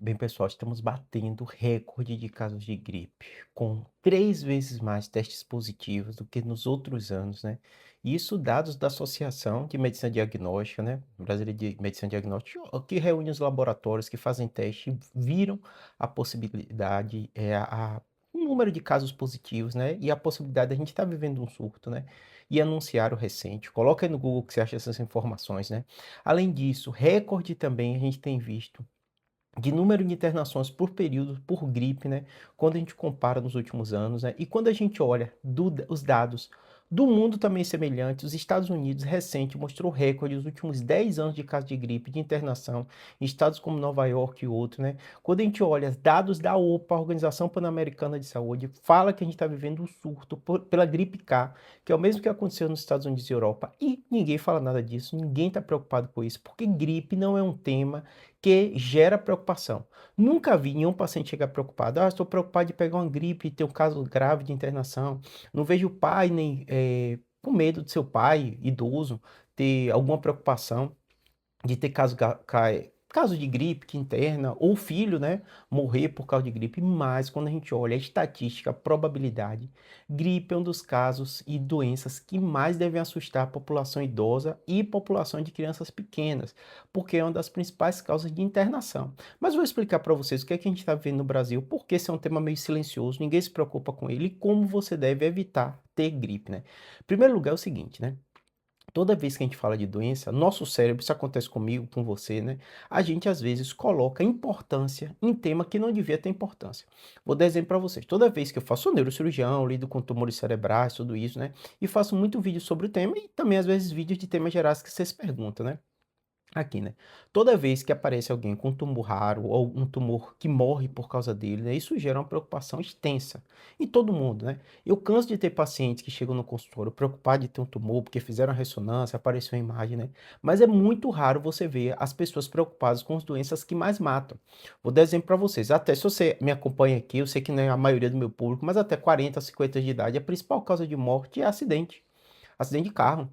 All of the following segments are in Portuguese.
Bem, pessoal, estamos batendo recorde de casos de gripe, com 3 vezes mais testes positivos do que nos outros anos, né? E isso dados da Associação de Medicina Diagnóstica, né? Brasileira de Medicina Diagnóstica, que reúne os laboratórios que fazem teste, viram a possibilidade, o número de casos positivos, né? E a possibilidade de a gente estar vivendo um surto, né? E anunciaram recente. Coloca aí no Google que você acha essas informações, né? Além disso, recorde também a gente tem visto de número de internações por período, por gripe, né? Quando a gente compara nos últimos anos, né? E quando a gente olha os dados do mundo também semelhantes, os Estados Unidos recente mostrou recorde nos últimos 10 anos de casos de gripe, de internação, em estados como Nova York e outros, né? Quando a gente olha os dados da OPA, a Organização Pan-Americana de Saúde, fala que a gente está vivendo um surto pela gripe K, que é o mesmo que aconteceu nos Estados Unidos e Europa, e ninguém fala nada disso, ninguém está preocupado com isso, porque gripe não é um tema que gera preocupação. Nunca vi nenhum paciente chegar preocupado. Ah, estou preocupado de pegar uma gripe e ter um caso grave de internação. Não vejo o pai nem com medo de seu pai idoso ter alguma preocupação de ter caso de gripe que interna, ou filho, né, morrer por causa de gripe, mas quando a gente olha a estatística, a probabilidade, gripe é um dos casos e doenças que mais devem assustar a população idosa e população de crianças pequenas, porque é uma das principais causas de internação. Mas vou explicar para vocês o que é que a gente está vivendo no Brasil, porque esse é um tema meio silencioso, ninguém se preocupa com ele, e como você deve evitar ter gripe, né? Em primeiro lugar é o seguinte, né? Toda vez que a gente fala de doença, nosso cérebro, isso acontece comigo, com você, né? A gente às vezes coloca importância em tema que não devia ter importância. Vou dar exemplo para vocês. Toda vez que eu faço neurocirurgião, lido com tumores cerebrais, tudo isso, né? E faço muito vídeo sobre o tema e também às vezes vídeos de temas gerais que vocês perguntam, né? Aqui, né? Toda vez que aparece alguém com um tumor raro ou um tumor que morre por causa dele, né? Isso gera uma preocupação extensa em todo mundo, né? Eu canso de ter pacientes que chegam no consultório preocupados de ter um tumor porque fizeram a ressonância, apareceu a imagem, né? Mas é muito raro você ver as pessoas preocupadas com as doenças que mais matam. Vou dar exemplo para vocês. Até se você me acompanha aqui, eu sei que não é a maioria do meu público, mas até 40, 50 anos de idade, a principal causa de morte é acidente. Acidente de carro.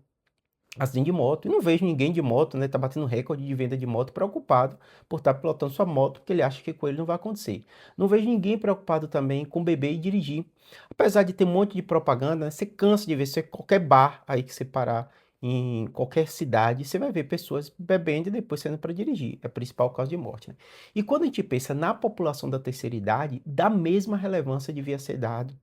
Acidente de moto, e não vejo ninguém de moto, né, tá batendo recorde de venda de moto preocupado por estar pilotando sua moto, porque ele acha que com ele não vai acontecer. Não vejo ninguém preocupado também com beber e dirigir. Apesar de ter um monte de propaganda, né, você cansa de ver, você qualquer bar aí que você parar em qualquer cidade, você vai ver pessoas bebendo e depois saindo para dirigir. É a principal causa de morte, né? E quando a gente pensa na população da terceira idade, da mesma relevância devia ser dado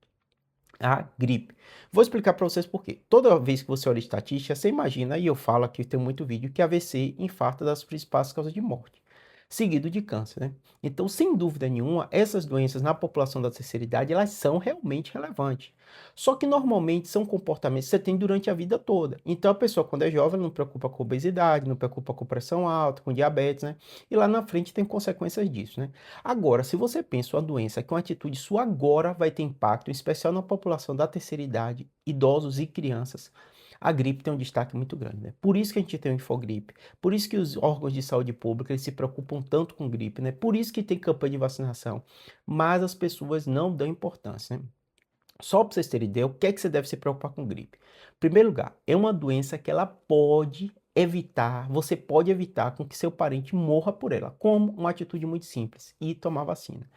a gripe. Vou explicar para vocês por quê. Toda vez que você olha estatística, você imagina, e eu falo aqui, tem muito vídeo, que AVC, infarto é das principais causas de morte, seguido de câncer, né? Então, sem dúvida nenhuma, essas doenças na população da terceira idade, elas são realmente relevantes. Só que normalmente são comportamentos que você tem durante a vida toda. Então, a pessoa, quando é jovem, ela não preocupa com obesidade, não preocupa com pressão alta, com diabetes, né? E lá na frente tem consequências disso, né? Agora, se você pensa uma doença que uma atitude sua agora vai ter impacto, em especial na população da terceira idade, idosos e crianças, a gripe tem um destaque muito grande, né? Por isso que a gente tem o Infogripe, por isso que os órgãos de saúde pública eles se preocupam tanto com gripe, né? Por isso que tem campanha de vacinação, mas as pessoas não dão importância, né? Só para vocês terem ideia, o que é que você deve se preocupar com gripe? Em primeiro lugar, é uma doença que ela pode evitar, você pode evitar com que seu parente morra por ela, como uma atitude muito simples, e tomar vacina.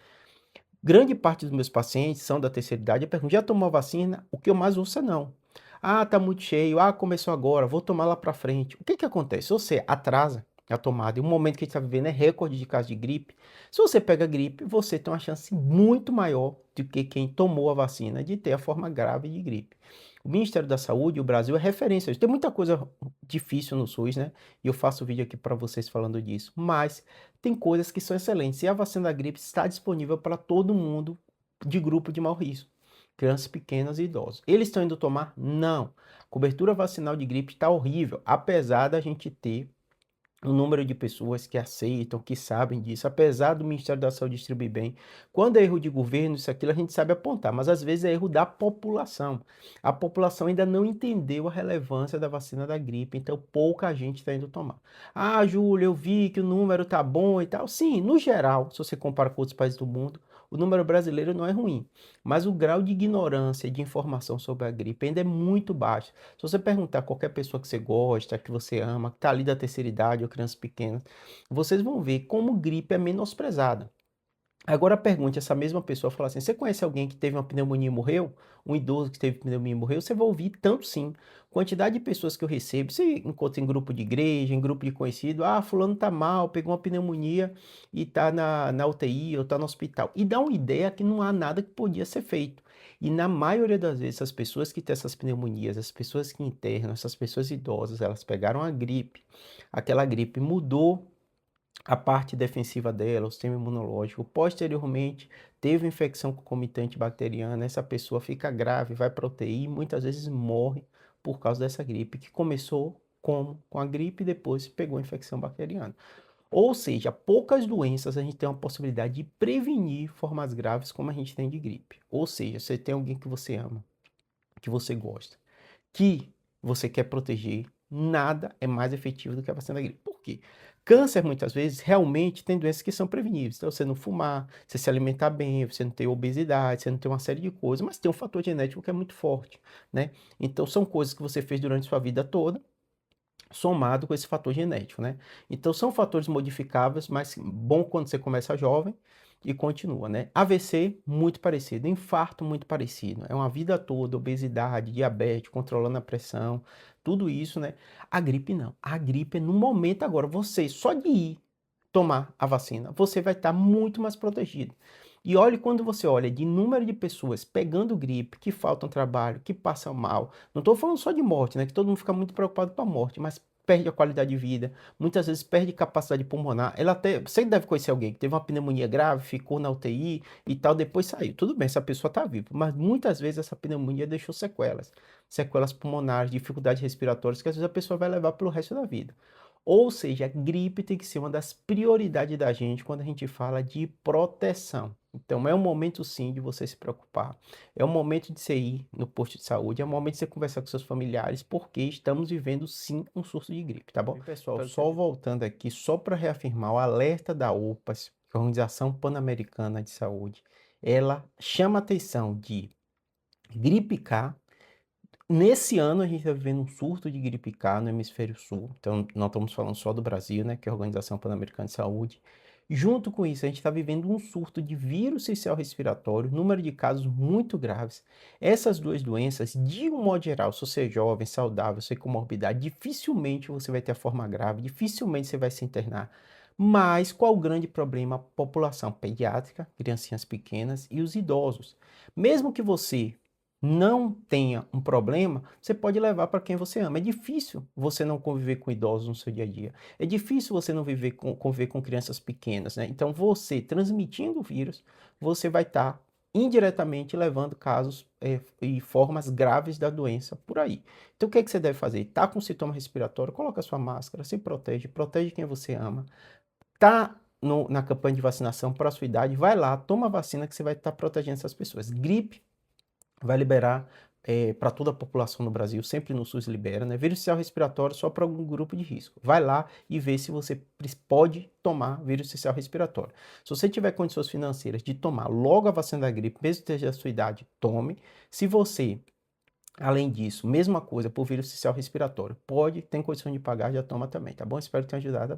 Grande parte dos meus pacientes são da terceira idade, eu pergunto: "Já tomou vacina?" O que eu mais ouço é não. "Ah, tá muito cheio. Ah, começou agora, vou tomar lá pra frente." O que que acontece? Você atrasa a tomada e o momento que a gente tá vivendo é recorde de casos de gripe. Se você pega gripe, você tem uma chance muito maior do que quem tomou a vacina de ter a forma grave de gripe. O Ministério da Saúde, o Brasil é referência. Tem muita coisa difícil no SUS, né? E eu faço vídeo aqui para vocês falando disso, mas tem coisas que são excelentes. E a vacina da gripe está disponível para todo mundo de grupo de mau risco, crianças pequenas e idosos. Eles estão indo tomar? Não. A cobertura vacinal de gripe está horrível, apesar da gente ter o número de pessoas que aceitam, que sabem disso, apesar do Ministério da Saúde distribuir bem. Quando é erro de governo, isso aquilo a gente sabe apontar, mas às vezes é erro da população. A população ainda não entendeu a relevância da vacina da gripe, então pouca gente está indo tomar. Ah, Júlio, eu vi que o número tá bom e tal. Sim, no geral, se você compara com outros países do mundo, o número brasileiro não é ruim, mas o grau de ignorância e de informação sobre a gripe ainda é muito baixo. Se você perguntar a qualquer pessoa que você gosta, que você ama, que está ali da terceira idade ou crianças pequenas, vocês vão ver como gripe é menosprezada. Agora pergunte essa mesma pessoa, fala assim: "Você conhece alguém que teve uma pneumonia e morreu? Um idoso que teve pneumonia e morreu?" Você vai ouvir tanto sim. Quantidade de pessoas que eu recebo, você encontra em grupo de igreja, em grupo de conhecido: "Ah, fulano tá mal, pegou uma pneumonia e tá na UTI ou tá no hospital". E dá uma ideia que não há nada que podia ser feito. E na maioria das vezes, as pessoas que têm essas pneumonias, as pessoas que internam, essas pessoas idosas, elas pegaram a gripe, aquela gripe mudou a parte defensiva dela, o sistema imunológico, posteriormente teve infecção concomitante bacteriana, essa pessoa fica grave, vai para UTI e muitas vezes morre por causa dessa gripe, que começou como? Com a gripe e depois pegou a infecção bacteriana. Ou seja, poucas doenças a gente tem uma possibilidade de prevenir formas graves como a gente tem de gripe. Ou seja, você tem alguém que você ama, que você gosta, que você quer proteger, nada é mais efetivo do que a vacina da gripe. Por quê? Câncer, muitas vezes, realmente tem doenças que são preveníveis. Então, você não fumar, você se alimentar bem, você não ter obesidade, você não ter uma série de coisas, mas tem um fator genético que é muito forte, né? Então, são coisas que você fez durante sua vida toda, somado com esse fator genético, né? Então, são fatores modificáveis, mas bom quando você começa jovem e continua, né? AVC, muito parecido. Infarto, muito parecido. É uma vida toda, obesidade, diabetes, controlando a pressão, tudo isso, né? A gripe não. A gripe é no momento agora. Você, só de ir tomar a vacina, você vai estar muito mais protegido. E olhe quando você olha de número de pessoas pegando gripe, que faltam trabalho, que passam mal. Não estou falando só de morte, né? Que todo mundo fica muito preocupado com a morte, mas perde a qualidade de vida, muitas vezes perde capacidade pulmonar. Ela até, você deve conhecer alguém que teve uma pneumonia grave, ficou na UTI e tal, depois saiu. Tudo bem, essa pessoa está viva, mas muitas vezes essa pneumonia deixou sequelas, sequelas pulmonares, dificuldades respiratórias que às vezes a pessoa vai levar pelo resto da vida. Ou seja, a gripe tem que ser uma das prioridades da gente quando a gente fala de proteção. Então, é um momento sim de você se preocupar. É um momento de você ir no posto de saúde, é um momento de você conversar com seus familiares, porque estamos vivendo sim um surto de gripe, tá bom? E pessoal, só voltando aqui, só para reafirmar, o alerta da OPAS, que é a Organização Pan-Americana de Saúde, ela chama a atenção de gripe K. Nesse ano a gente está vivendo um surto de gripe K no hemisfério sul, então não estamos falando só do Brasil, né, que é a Organização Pan-Americana de Saúde. Junto com isso, a gente está vivendo um surto de vírus sensicial respiratório, número de casos muito graves. Essas duas doenças, de um modo geral, se você é jovem, saudável, sem comorbidade, dificilmente você vai ter a forma grave, dificilmente você vai se internar. Mas qual o grande problema? A população pediátrica, criancinhas pequenas e os idosos. Mesmo que você não tenha um problema, você pode levar para quem você ama. É difícil você não conviver com idosos no seu dia a dia. É difícil você não conviver com crianças pequenas, né? Então, você transmitindo o vírus, você vai estar indiretamente levando casos e formas graves da doença por aí. Então, o que é que você deve fazer? Tá com sintoma respiratório, coloca a sua máscara, se protege, protege quem você ama. Tá na campanha de vacinação para a sua idade, vai lá, toma a vacina que você vai estar protegendo essas pessoas. Gripe vai liberar para toda a população no Brasil, sempre no SUS libera, né? Vírus social respiratório só para algum grupo de risco. Vai lá e vê se você pode tomar vírus social respiratório. Se você tiver condições financeiras de tomar logo a vacina da gripe, mesmo que esteja a sua idade, tome. Se você, além disso, mesma coisa por vírus social respiratório, tem condição de pagar, já toma também, tá bom? Espero que tenha ajudado.